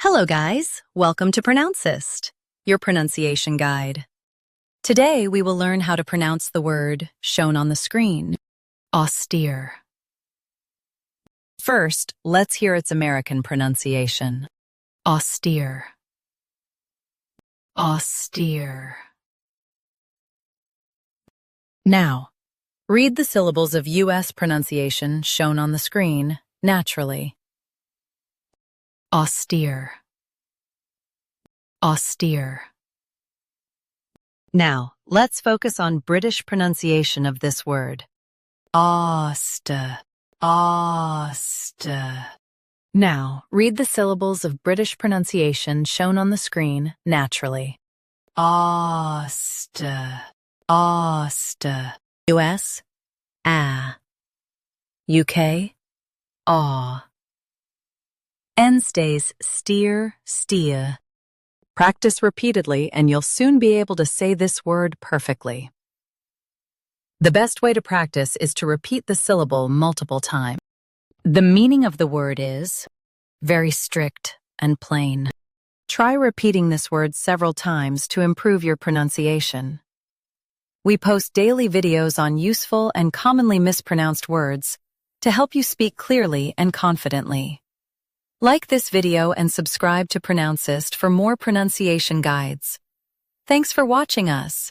Hello guys, welcome to Pronouncist, your pronunciation guide. Today we will learn how to pronounce the word shown on the screen, austere. First, let's hear its American pronunciation. Austere. Austere. Now, read the syllables of U.S. pronunciation shown on the screen naturally. Austere. Austere. Now, let's focus on British pronunciation of this word. Austere. Austere. Now, read the syllables of British pronunciation shown on the screen naturally. Austere. Austere. US, UK, aw. N stays steer, steer. Practice repeatedly and you'll soon be able to say this word perfectly. The best way to practice is to repeat the syllable multiple times. The meaning of the word is very strict and plain. Try repeating this word several times to improve your pronunciation. We post daily videos on useful and commonly mispronounced words to help you speak clearly and confidently. Like this video and subscribe to Pronouncist for more pronunciation guides. Thanks for watching us.